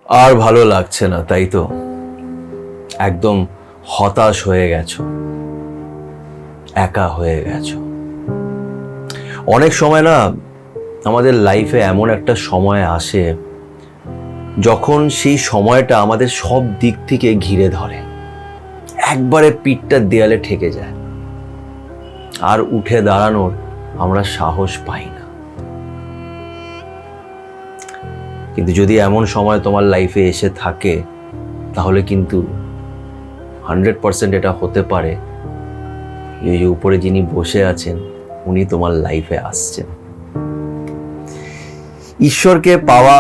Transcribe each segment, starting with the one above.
আর ভালো লাগছে না, তাই তো? একদম হতাশ হয়ে গেছো, একা হয়ে গেছো। অনেক সময় না আমাদের লাইফে এমন একটা সময় আসে যখন সেই সময়টা আমাদের সব দিক থেকে ঘিরে ধরে, একবারে পিঠটা দেয়ালে ঠেকে যায়, আর উঠে দাঁড়ানোর আমরা সাহস পাই না। কিন্তু যদি এমন সময় তোমার লাইফে এসে থাকে, তাহলে কিন্তু 100% এটা হতে পারে এই যে উপরে যিনি বসে আছেন উনি তোমার লাইফে আসছেন। ঈশ্বরকে পাওয়া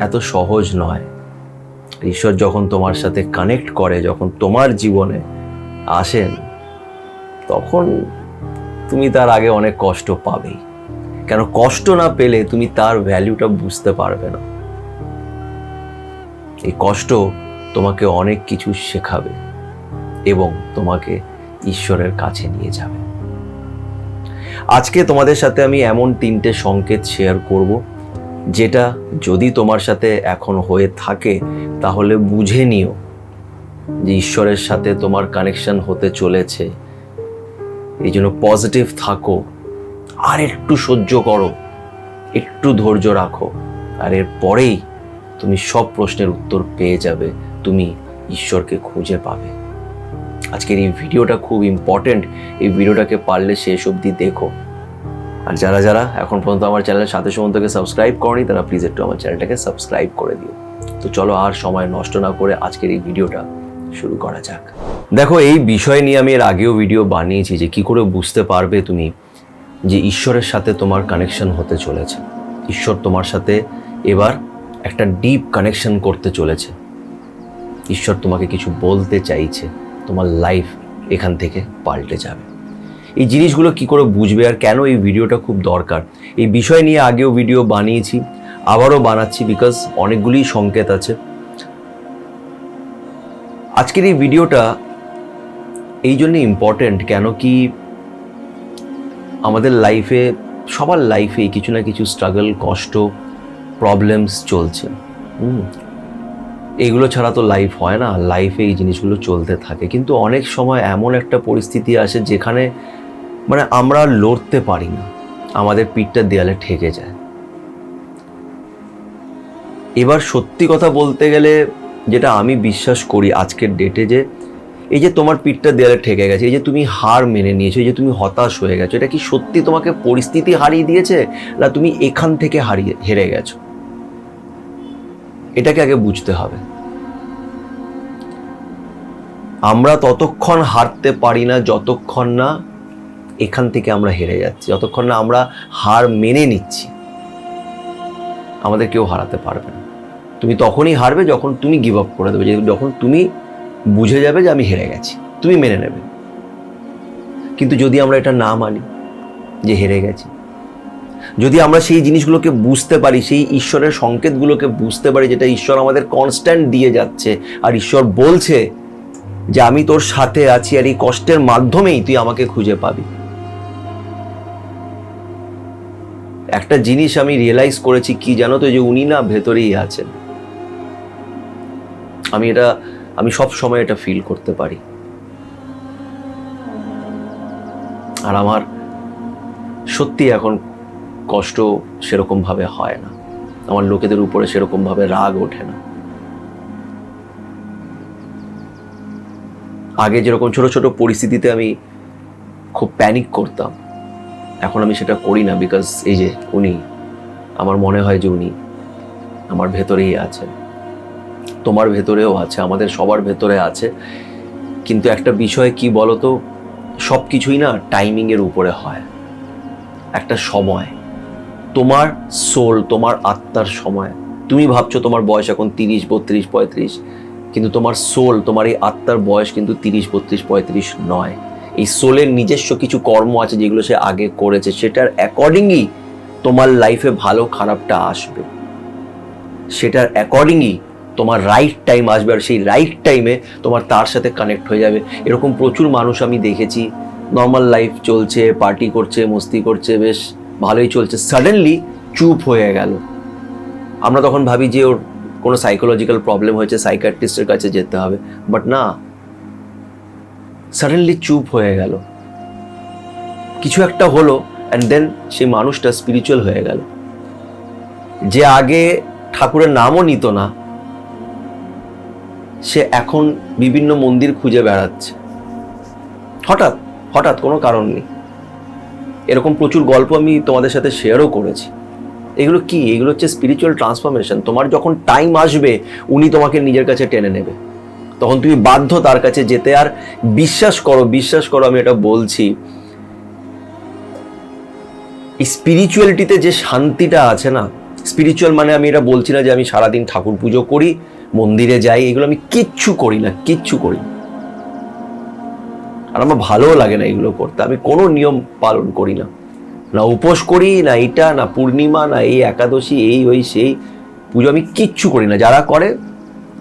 এত সহজ নয়। ঈশ্বর যখন তোমার সাথে কানেক্ট করে, যখন তোমার জীবনে আসেন, তখন তুমি তার আগে অনেক কষ্ট পাবেই। কেন কষ্ট না পেলে তুমি তার ভ্যালুটা বুঝতে পারবে না। এই কষ্ট তোমাকে অনেক কিছু শেখাবে এবং তোমাকে ঈশ্বরের কাছে নিয়ে যাবে। আজকে তোমাদের সাথে আমি এমন 3টে সংকেত শেয়ার করব, যেটা যদি তোমার সাথে এখন হয়ে থাকে তাহলে বুঝে নিও যে ঈশ্বরের সাথে তোমার কানেকশন হতে চলেছে। এই জন্য পজিটিভ থাকো, আর একটু সহ্য করো, একটু ধৈর্য রাখো, আর এর পরেই তুমি সব প্রশ্নের উত্তর পেয়ে যাবে, তুমি ঈশ্বরকে খুঁজে পাবে। আজকের এই ভিডিওটা খুব ইম্পর্টেন্ট, এই ভিডিওটাকে পারলে শেষ অবধি দেখো। আর যারা যারা এখন পর্যন্ত আমার চ্যানেলের সাথে সম্বন্ধকে সাবস্ক্রাইব করনি, তারা প্লিজ একটু আমার চ্যানেলটাকে সাবস্ক্রাইব করে দিও। তো চলো আর সময় নষ্ট না করে আজকের এই ভিডিওটা শুরু করা যাক। দেখো, এই বিষয় নিয়ে আমি এর আগেও ভিডিও বানিয়েছি যে কি করে বুঝতে পারবে তুমি যে ঈশ্বরের সাথে তোমার কানেকশন হতে চলেছে। ঈশ্বর তোমার সাথে এবার একটা ডিপ কানেকশন করতে চলেছে। ঈশ্বর তোমাকে কিছু বলতে চাইছে, তোমার লাইফ এখান থেকে পাল্টে যাবে। এই জিনিসগুলো কি করে বুঝবে আর কেন এই ভিডিওটা খুব দরকার, এই বিষয় নিয়ে আগেও ভিডিও বানিয়েছি, আবারও বানাচ্ছি, বিকজ অনেকগুলি সংকেত আছে। আজকের এই ভিডিওটা এই জন্য ইম্পর্টেন্ট, কেন কি আমাদের লাইফে, সবার লাইফে কিছু না কিছু স্ট্রাগল, কষ্ট, প্রবলেমস চলছে। এইগুলো ছাড়া তো লাইফ হয় না, লাইফে এই জিনিসগুলো চলতে থাকে। কিন্তু অনেক সময় এমন একটা পরিস্থিতি আসে যেখানে মানে আমরা লড়তে পারি না, আমাদের পিঠটা দেয়ালে ঠেকে যায়। এবার সত্যি কথা বলতে গেলে যেটা আমি বিশ্বাস করি আজকের ডেটে, যে এই যে তোমার পিঠটা দেয়ালে ঠেকে গেছে, এই যে তুমি হার মেনে নিয়েছো, এই যে তুমি হতাশ হয়ে গেছো, এটা কি সত্যি তোমাকে পরিস্থিতি হারিয়ে দিয়েছে, না তুমি এখান থেকে হেরে গেছো? এটাকে আগে বুঝতে হবে। আমরা ততক্ষণ হারতে পারি না যতক্ষণ না এখান থেকে আমরা হেরে যাচ্ছি, যতক্ষণ না আমরা হার মেনে নিচ্ছি। আমাদের কেউ হারাতে পারবে না। তুমি তখনই হারবে যখন তুমি গিভ আপ করে দেবে, যখন তুমি বুঝে যাবে যে আমি হেরে গেছি, তুমি মেনে নেবে। কিন্তু যদি আমরা এটা না মানি যে হেরে গেছি, যদি আমরা সেই জিনিসগুলোকে বুঝতে পারি, সেই ঈশ্বরের সংকেতগুলোকে বুঝতে পারি, যেটা ঈশ্বর আমাদের কনস্ট্যান্ট দিয়ে যাচ্ছে, আর ঈশ্বর বলছে যে আমি তোর সাথে আছি, আর এই কষ্টের মাধ্যমেই তুই আমাকে খুঁজে পাবি। একটা জিনিস আমি রিয়েলাইজ করেছি, কি জানো তো, যে উনি না ভেতরেই আছেন। আমি সব সময় এটা ফিল করতে পারি। আর আমার সত্যি এখন কষ্ট সেরকম ভাবে হয় না, আমার লোকেদের উপরে সেরকম ভাবে রাগ ওঠে না। আগে যেরকম ছোট ছোট পরিস্থিতিতে আমি খুব প্যানিক করতাম, এখন আমি সেটা করি না, বিকজ এই যে উনি, আমার মনে হয় যে উনি আমার ভেতরেই আছেন, তোমার ভেতরেও আছে, আমাদের সবার ভেতরে আছে। কিন্তু একটা বিষয় কি বলতো, সব কিছুই না টাইমিংয়ের উপরে হয়। একটা সময়, তোমার সোল, তোমার আত্মার সময়, তুমি ভাবছো তোমার বয়স এখন 30, 32, 35, কিন্তু তোমার সোল, তোমার এই আত্মার বয়স কিন্তু 30, 32, 35 নয়। এই সোলের নিজস্ব কিছু কর্ম আছে যেগুলো সে আগে করেছে, সেটার অ্যাকর্ডিংই তোমার লাইফে ভালো খারাপটা আসবে, সেটার অ্যাকর্ডিংই তোমার রাইট টাইম আসবে, আর সেই রাইট টাইমে তোমার তার সাথে কানেক্ট হয়ে যাবে। এরকম প্রচুর মানুষ আমি দেখেছি, নর্মাল লাইফ চলছে, পার্টি করছে, মস্তি করছে, বেশ ভালোই চলছে, সাডেনলি চুপ হয়ে গেল। আমরা তখন ভাবি যে ওর কোনো সাইকোলজিক্যাল প্রবলেম হয়েছে, সাইকিয়াট্রিস্টের কাছে যেতে হবে। বাট না, সাডেনলি চুপ হয়ে গেল, কিছু একটা হলো, অ্যান্ড দেন সেই মানুষটা স্পিরিচুয়াল হয়ে গেল। যে আগে ঠাকুরের নামও নিত না, সে এখন বিভিন্ন মন্দির খুঁজে বেড়াচ্ছে, হঠাৎ হঠাৎ, কোনো কারণ নেই। এরকম প্রচুর গল্প আমি তোমাদের সাথে শেয়ারও করেছি। এগুলো কি? এগুলো হচ্ছে স্পিরিচুয়াল ট্রান্সফরমেশন। তোমার যখন টাইম আসবে, উনি তোমাকে নিজের কাছে টেনে নেবে, তখন তুমি বাধ্য তার কাছে যেতে। আর বিশ্বাস করো, বিশ্বাস করো, আমি এটা বলছি, এই স্পিরিচুয়ালিটিতে যে শান্তিটা আছে না, স্পিরিচুয়াল মানে আমি এটা বলছি না যে আমি সারাদিন ঠাকুর পুজো করি, মন্দিরে যাই, এগুলো আমি কিচ্ছু করি না, কিচ্ছু করি না। আর আমার ভালোও লাগে না এগুলো করতে। আমি কোনো নিয়ম পালন করি না, না উপোস করি, না এটা, না পূর্ণিমা, না এই একাদশী, এই ওই সেই পুজো, আমি কিচ্ছু করি না। যারা করে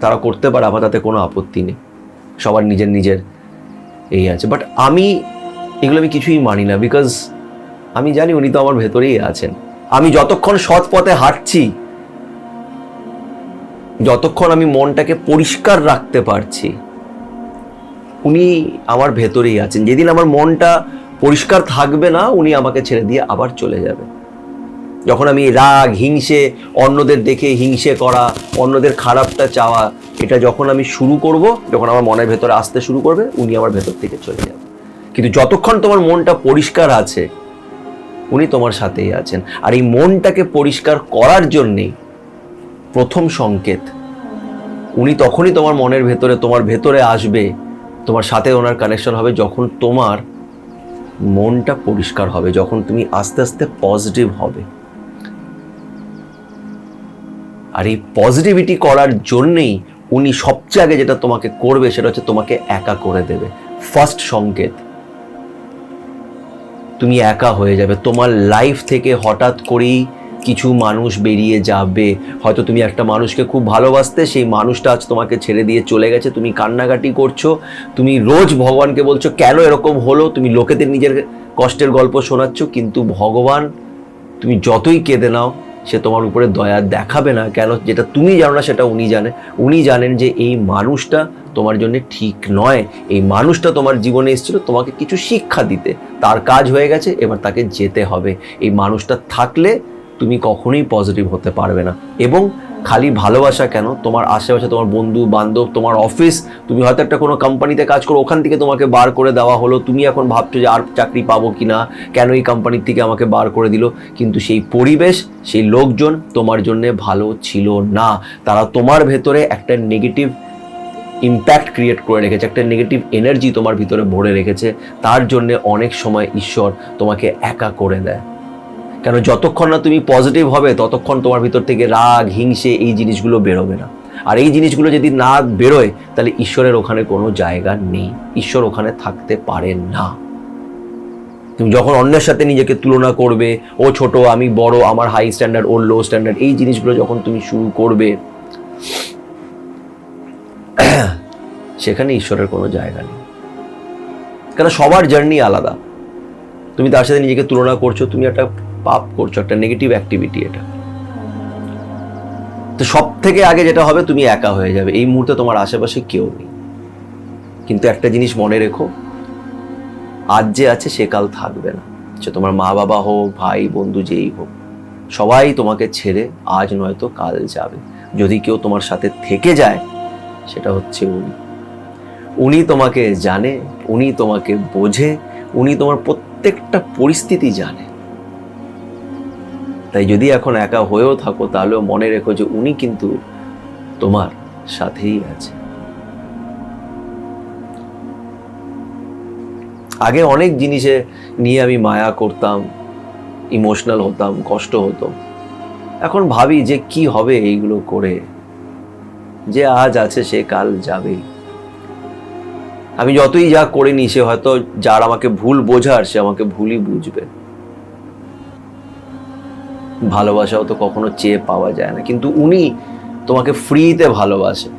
তারা করতে পারে, আমার তাতে কোনো আপত্তি নেই, সবার নিজের নিজের এই আছে। বাট আমি এগুলো আমি কিছুই মানি না, বিকজ আমি জানি উনি তো আমার ভেতরেই আছেন। আমি যতক্ষণ সৎ পথে হাঁটছি, যতক্ষণ আমি মনটাকে পরিষ্কার রাখতে পারছি, উনি আমার ভেতরেই আছেন। যেদিন আমার মনটা পরিষ্কার থাকবে না, উনি আমাকে ছেড়ে দিয়ে আবার চলে যাবে। যখন আমি রাগ, হিংসে, অন্যদের দেখে হিংসে করা, অন্যদের খারাপটা চাওয়া, এটা যখন আমি শুরু করব, যখন আমার মনের ভেতরে আসতে শুরু করবে, উনি আমার ভেতর থেকে চলে যাবে। কিন্তু যতক্ষণ তোমার মনটা পরিষ্কার আছে, উনি তোমার সাথেই আছেন। আর এই মনটাকে পরিষ্কার করার জন্যেই প্রথম সংকেত, উনি তখনই তোমার মনের ভেতরে, তোমার ভেতরে আসবে, তোমার সাথে ওনার কানেকশন হবে, যখন তোমার মনটা পরিষ্কার হবে, যখন তুমি আস্তে আস্তে পজিটিভ হবে। আর এই পজিটিভিটি করার জন্যেই উনি সবচেয়ে আগে যেটা তোমাকে করবে, সেটা হচ্ছে তোমাকে একা করে দেবে। ফার্স্ট সংকেত, তুমি একা হয়ে যাবে। তোমার লাইফ থেকে হঠাৎ করেই কিছু মানুষ বেরিয়ে যাবে। হয়তো তুমি একটা মানুষকে খুব ভালোবাসতে, সেই মানুষটা আজ তোমাকে ছেড়ে দিয়ে চলে গেছে, তুমি কান্নাকাটি করছো, তুমি রোজ ভগবানকে বলছো কেন এরকম হলো, তুমি লোকেদের নিজের কষ্টের গল্প শোনাচ্ছ, কিন্তু ভগবান, তুমি যতই কেঁদে নাও, সে তোমার উপরে দয়া দেখাবে না। কেন? যেটা তুমি জানো না সেটা উনি জানে। উনি জানেন যে এই মানুষটা তোমার জন্য ঠিক নয়, এই মানুষটা তোমার জীবনে এসেছিল তোমাকে কিছু শিক্ষা দিতে, তার কাজ হয়ে গেছে, এবার তাকে যেতে হবে। এই মানুষটা থাকলে তুমি কখনোই পজিটিভ হতে পারবে না। এবং খালি ভালোবাসা কেন, তোমার আশেপাশে তোমার বন্ধু বান্ধব, তোমার অফিস, তুমি হয়তো একটা কোনো কোম্পানিতে কাজ করো, ওখান থেকে তোমাকে বার করে দেওয়া হলো, তুমি এখন ভাবছো যে আর চাকরি পাবো কি না, কেন এই কোম্পানির থেকে আমাকে বার করে দিল, কিন্তু সেই পরিবেশ, সেই লোকজন তোমার জন্য ভালো ছিল না। তারা তোমার ভেতরে একটা নেগেটিভ ইম্প্যাক্ট ক্রিয়েট করে রেখেছে, একটা নেগেটিভ এনার্জি তোমার ভিতরে ভরে রেখেছে। তার জন্যে অনেক সময় ঈশ্বর তোমাকে একা করে দেয়। কেন? যতক্ষণ না তুমি পজিটিভ হবে, ততক্ষণ তোমার ভিতর থেকে রাগ, হিংসে, এই জিনিসগুলো বেরোবে না। আর এই জিনিসগুলো যদি না বেরোয়, তাহলে ঈশ্বরের ওখানে কোনো জায়গা নেই, ঈশ্বর ওখানে থাকতে পারেন না। তুমি যখন অন্যের সাথে নিজেকে তুলনা করবে, ও ছোট, আমি বড়, আমার হাই স্ট্যান্ডার্ড, ওর লো স্ট্যান্ডার্ড, এই জিনিসগুলো যখন তুমি শুরু করবে, সেখানে ঈশ্বরের কোনো জায়গা নেই। কেন? সবার জার্নি আলাদা। তুমি তার সাথে নিজেকে তুলনা করছো, তুমি একটা পাপ করছো, একটা নেগেটিভ অ্যাক্টিভিটি এটা। তো সব থেকে আগে যেটা হবে, তুমি একা হয়ে যাবে। এই মুহূর্তে তোমার আশেপাশে কেউ নেই। কিন্তু একটা জিনিস মনে রেখো, আজ যে আছে সে কাল থাকবে না। সে তোমার মা বাবা হোক, ভাই বন্ধু, যেই হোক, সবাই তোমাকে ছেড়ে আজ নয়তো কাল যাবে। যদি কেউ তোমার সাথে থেকে যায়, সেটা হচ্ছে উনি। উনি তোমাকে জানে, উনি তোমাকে বোঝে, উনি তোমার প্রত্যেকটা পরিস্থিতি জানে। তাই যদি এখন একা হয়েও থাকো, তাহলেও মনে রেখো যে উনি কিন্তু তোমার সাথেই আছে। আগে অনেক জিনিসে নিয়ে আমি মায়া করতাম, ইমোশনাল হতাম, কষ্ট হতো। এখন ভাবি যে কি হবে এইগুলো করে, যে আজ আছে সে কাল যাবেই। আমি যতই যা করিনি, সে হয়তো, যার আমাকে ভুল বোঝার, সে আমাকে ভুলই বুঝবে। ভালোবাসাও তো কখনো চেয়ে পাওয়া যায় না, কিন্তু উনি তোমাকে ফ্রিতে ভালোবাসে।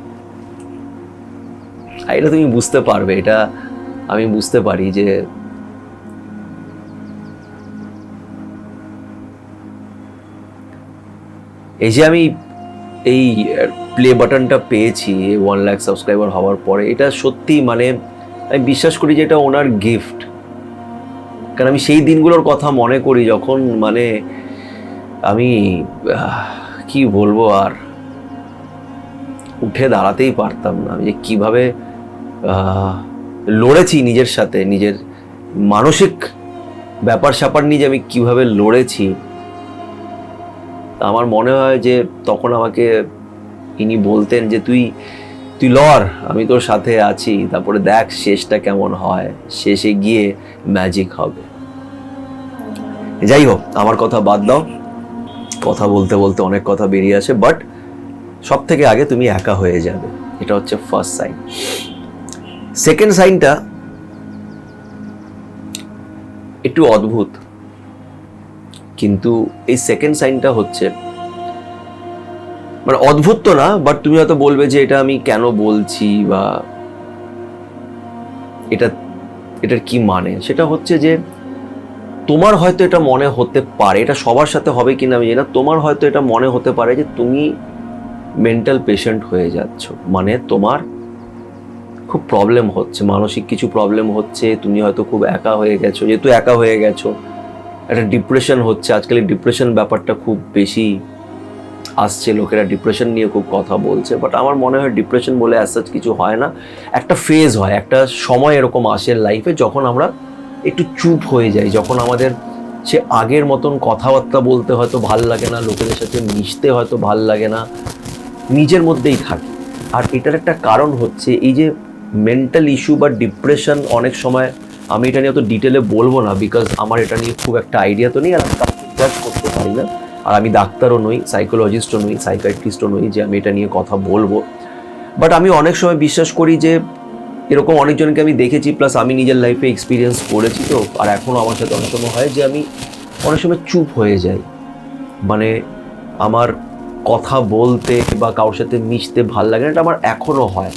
এটা তুমি বুঝতে পারবে, এটা আমি বুঝতে পারি যে এই যে আমি এই প্লে বাটনটা পেয়েছি 1 লাখ সাবস্ক্রাইবার হওয়ার পরে, এটা সত্যি মানে আমি বিশ্বাস করি যে এটা ওনার গিফট। কারণ আমি সেই দিনগুলোর কথা মনে করি যখন মানে আমি কি বলবো, আর উঠে দাঁড়াতেই পারতাম না। আমি যে কীভাবে লড়েছি নিজের সাথে, নিজের মানসিক ব্যাপার স্যাপার নিয়ে যে আমি কীভাবে লড়েছি, আমার মনে হয় যে তখন আমাকে ইনি বলতেন যে তুই লড়, আমি তোর সাথে আছি, তারপরে দেখ শেষটা কেমন হয়, শেষে গিয়ে ম্যাজিক হবে। যাই হোক, আমার কথা বাদ দাও, কথা বলতে বলতে অনেক কথা বেরিয়ে আসে। বাট সব থেকে আগে তুমি একা হয়ে যাবে, এটা হচ্ছে ফার্স্ট সাইন। সেকেন্ড সাইনটা একটু অদ্ভুত, কিন্তু এই সেকেন্ড সাইনটা হচ্ছে মানে অদ্ভুত তো না, বাট তুমি হয়তো বলবে যে এটা আমি কেন বলছি বা এটার কি মানে। সেটা হচ্ছে যে তোমার হয়তো এটা মনে হতে পারে, এটা সবার সাথে হবে কিনা আমি জানি না, তোমার হয়তো এটা মনে হতে পারে যে তুমি মেন্টাল পেশেন্ট হয়ে যাচ্ছ, মানে তোমার খুব প্রবলেম হচ্ছে, মানসিক কিছু প্রবলেম হচ্ছে, তুমি হয়তো খুব একা হয়ে গেছো। যেহেতু একা হয়ে গেছো, একটা ডিপ্রেশন হচ্ছে, আজকাল এই ডিপ্রেশন ব্যাপারটা খুব বেশি আসছে, লোকেরা ডিপ্রেশন নিয়ে খুব কথা বলছে। বাট আমার মনে হয় ডিপ্রেশন বলে অ্যাজ সাচ কিছু হয় না, একটা ফেজ হয়, একটা সময় এরকম আসে লাইফে যখন আমরা একটু চুপ হয়ে যাই, যখন আমাদের সে আগের মতন কথাবার্তা বলতে হয়তো ভাল লাগে না, লোকেদের সাথে মিশতে হয়তো ভাল লাগে না, নিজের মধ্যেই থাকি। আর এটার একটা কারণ হচ্ছে এই যে মেন্টাল ইস্যু বা ডিপ্রেশন। অনেক সময় আমি এটা নিয়ে অত ডিটেলে বলবো না, বিকজ আমার এটা নিয়ে খুব একটা আইডিয়া তো নেই, আর আমি জাজ করতে পারি না, আর আমি ডাক্তারও নই, সাইকোলজিস্টও নই, সাইকিয়াট্রিস্টও নই যে আমি এটা নিয়ে কথা বলবো। বাট আমি অনেক সময় বিশ্বাস করি যে এরকম অনেকজনকে আমি দেখেছি, প্লাস আমি নিজের লাইফে এক্সপিরিয়েন্স করেছি তো, আর এখনও আমার সাথে অনেক সময় হয় যে আমি অনেক সময় চুপ হয়ে যাই, মানে আমার কথা বলতে বা কারোর সাথে মিশতে ভাল লাগে না, এটা আমার এখনও হয়।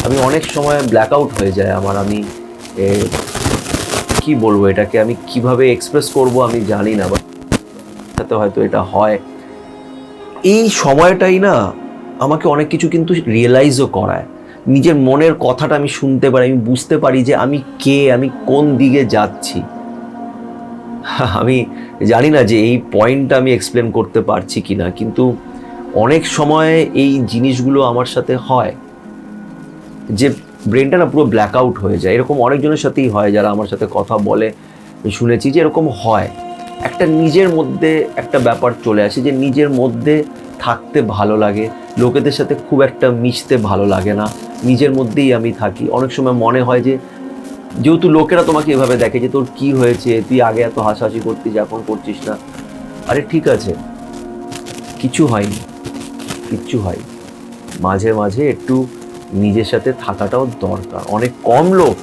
আমি অনেক সময় ব্ল্যাক আউট হয়ে যায় আমার, আমি কি বলবো এটাকে, আমি কিভাবে এক্সপ্রেস করব আমি জানি না, বাট সাথে হয়তো এটা হয়। এই সময়টাই না আমাকে অনেক কিছু কিন্তু রিয়েলাইজও করায়, নিজের মনের কথাটা আমি শুনতে পারি, আমি বুঝতে পারি যে আমি কে, আমি কোন দিকে যাচ্ছি। আমি জানি না যে এই পয়েন্টটা আমি এক্সপ্লেন করতে পারছি কি না, কিন্তু অনেক সময় এই জিনিসগুলো আমার সাথে হয় যে ব্রেনটা না পুরো ব্ল্যাক আউট হয়ে যায়। এরকম অনেকজনের সাথেই হয় যারা আমার সাথে কথা বলে, শুনেছি যে এরকম হয়। একটা নিজের মধ্যে একটা ব্যাপার চলে আসে যে নিজের মধ্যে থাকতে ভালো লাগে, লোকেদের সাথে খুব একটা মিশতে ভালো লাগে না, নিজের মধ্যেই আমি থাকি। অনেক সময় মনে হয় যে যেহেতু লোকেরা তোমাকে এভাবে দেখে যে তোর কি হয়েছে, তুই আগে এত হাসাহাসি করতিস, এখন করছিস না। আরে ঠিক আছে, কিছু হয়নি, কিচ্ছু হয়, মাঝে মাঝে একটু নিজের সাথে থাকাটাও দরকার। অনেক কম লোক,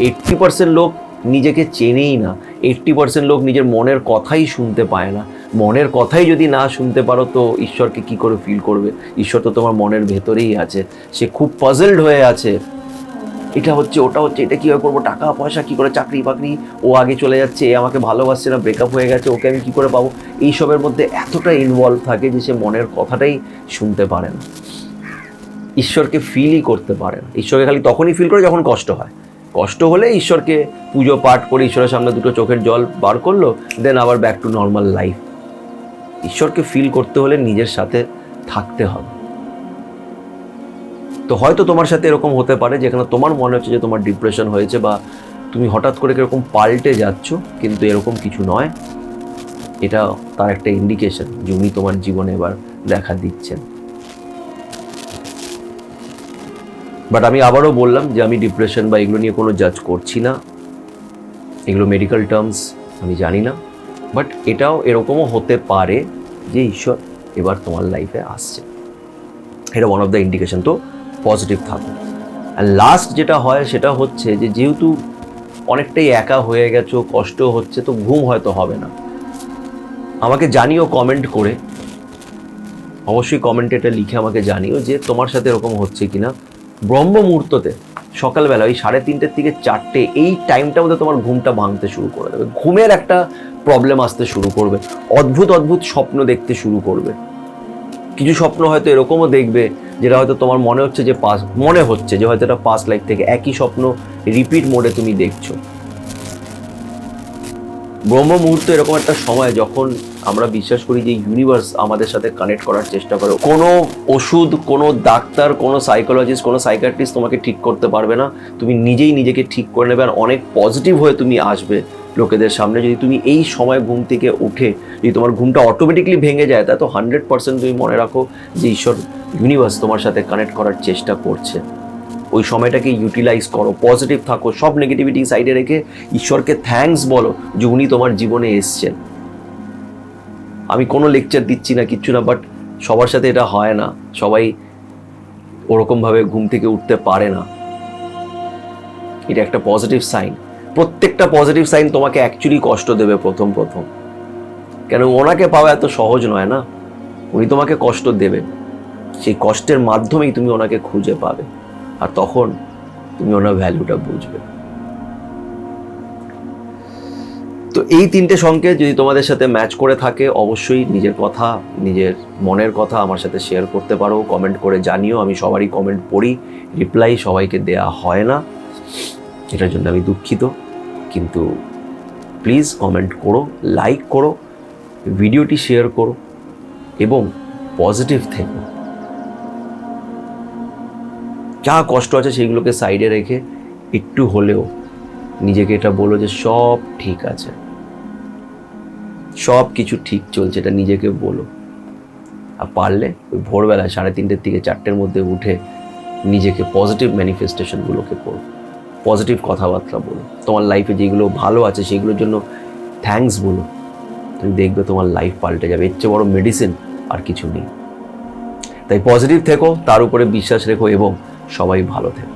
80% লোক নিজেকে চেনেই না, 80% লোক নিজের মনের কথাই শুনতে পায় না। মনের কথাই যদি না শুনতে পারো তো ঈশ্বরকে কি করে ফিল করবে? ঈশ্বর তো তোমার মনের ভেতরেই আছে, সে খুব পাজলড হয়ে আছে, এটা হচ্ছে ওটা হচ্ছে, এটা কীভাবে করবো, টাকা পয়সা কী করে, চাকরি বাকরি, ও আগে চলে যাচ্ছে, এ আমাকে ভালোবাসছে না, ব্রেকআপ হয়ে গেছে, ওকে আমি কী করে পাবো, এইসবের মধ্যে এতটা ইনভলভ থাকে যে সে মনের কথাটাই শুনতে পারে না, ঈশ্বরকে ফিলই করতে পারে না। ঈশ্বরকে খালি তখনই ফিল করে যখন কষ্ট হয়, কষ্ট হলে ঈশ্বরকে পুজো পাঠ করে ঈশ্বরের সামনে দুটো চোখের জল বার করলো, দেন আবার ব্যাক টু নর্মাল লাইফ। ঈশ্বরকে ফিল করতে হলে নিজের সাথে থাকতে হবে। তো হয়তো তোমার সাথে এরকম হতে পারে যেখানে তোমার মনে হচ্ছে যে তোমার ডিপ্রেশন হয়েছে বা তুমি হঠাৎ করে এরকম পাল্টে যাচ্ছ, কিন্তু এরকম কিছু নয়, এটা তার একটা ইন্ডিকেশন যে উনি তোমার জীবনে এবার দেখা দিচ্ছেন। বাট আমি আবারও বললাম যে আমি ডিপ্রেশন বা এগুলো নিয়ে কোনো জাজ করছি না, এগুলো মেডিকেল টার্মস আমি জানি না, বাট এটাও এরকমও হতে পারে যে ঈশ্বর এবার তোমার লাইফে আসছে, এটা ওয়ান অফ দ্য ইন্ডিকেশন। তো পজিটিভ থাকো। আর লাস্ট যেটা হয় সেটা হচ্ছে যে যেহেতু অনেকটাই একা হয়ে গেছো, কষ্ট হচ্ছে, তো ঘুম হয়তো হবে না। আমাকে জানিও কমেন্ট করে, অবশ্যই কমেন্টে এটা লিখে আমাকে জানিও যে তোমার সাথে এরকম হচ্ছে কিনা। ব্রহ্ম মুহূর্ততে সকালবেলা ওই 3:30 থেকে 4টে এই টাইমটার মধ্যে তোমার ঘুমটা ভাঙতে শুরু করে দেবে, ঘুমের একটা প্রবলেম আসতে শুরু করবে, অদ্ভুত অদ্ভুত স্বপ্ন দেখতে শুরু করবে। কিছু স্বপ্ন হয়তো এরকমও দেখবে যেটা হয়তো তোমার মনে হচ্ছে যে হয়তো এটা পাস্ট লাইফ থেকে একই স্বপ্ন রিপিট মোডে তুমি দেখছো। ব্রহ্ম মুহূর্ত এরকম একটা সময় যখন আমরা বিশ্বাস করি যে ইউনিভার্স আমাদের সাথে কানেক্ট করার চেষ্টা করে। কোনো ওষুধ, কোনো ডাক্তার, কোনো সাইকোলজিস্ট, কোনো সাইকিয়াট্রিস্ট তোমাকে ঠিক করতে পারবে না। তুমি নিজেই নিজেকে ঠিক করে নেবে, আর অনেক পজিটিভ হয়ে তুমি আসবে লোকেদের সামনে। যদি তুমি এই সময় ঘুম থেকে উঠে যদি তোমার ঘুমটা অটোমেটিকলি ভেঙে যায়, তা তো 100% তুমি মনে রাখো যে ঈশ্বর, ইউনিভার্স তোমার সাথে কানেক্ট করার চেষ্টা করছে। ওই সময়টাকে ইউটিলাইজ করো, পজিটিভ থাকো, সব নেগেটিভিটি সাইডে রেখে ঈশ্বরকে থ্যাঙ্কস বলো যে উনি তোমার জীবনে এসছেন। আমি কোনো লেকচার দিচ্ছি না, কিচ্ছু না, বাট সবার সাথে এটা হয় না, সবাই ওরকমভাবে ঘুম থেকে উঠতে পারে না। এটা একটা পজিটিভ সাইন। প্রত্যেকটা পজিটিভ সাইন তোমাকে অ্যাকচুয়ালি কষ্ট দেবে প্রথম, কেন ওনাকে পাওয়া এত সহজ নয় না। উনি তোমাকে কষ্ট দেবেন, সেই কষ্টের মাধ্যমেই তুমি ওনাকে খুঁজে পাবে, আর তখন তুমি ওনার ভ্যালুটা বুঝবে। তো এই 3টে সংকেত যদি তোমাদের সাথে ম্যাচ করে থাকে, অবশ্যই নিজের কথা, নিজের মনের কথা আমার সাথে শেয়ার করতে পারো, কমেন্ট করে জানিও। আমি সবারই কমেন্ট পড়ি, রিপ্লাই সবাইকে দেয়া হয় না, এটার জন্য আমি দুঃখিত। কিন্তু প্লিজ কমেন্ট করো, লাইক করো, ভিডিওটি শেয়ার করো এবং পজিটিভ থেকো। যা কষ্ট আছে সেইগুলোকে সাইডে রেখে একটু হলেও নিজেকে এটা বলো যে সব ঠিক আছে, সব কিছু ঠিক চলছে, এটা নিজেকে বলো। আর পারলে ওই ভোরবেলায় 3:30 থেকে 4টের মধ্যে উঠে নিজেকে পজিটিভ ম্যানিফেস্টেশনগুলোকে করো, পজিটিভ কথাবার্তা বলো, তোমার লাইফে যেগুলো ভালো আছে সেগুলোর জন্য থ্যাঙ্কস বলো। তুমি দেখবে তোমার লাইফ পাল্টে যাবে। এর চেয়ে বড় মেডিসিন আর কিছু নেই। তাই পজিটিভ থেকো, তার উপরে বিশ্বাস রেখো এবং সবাই ভালো থেকো।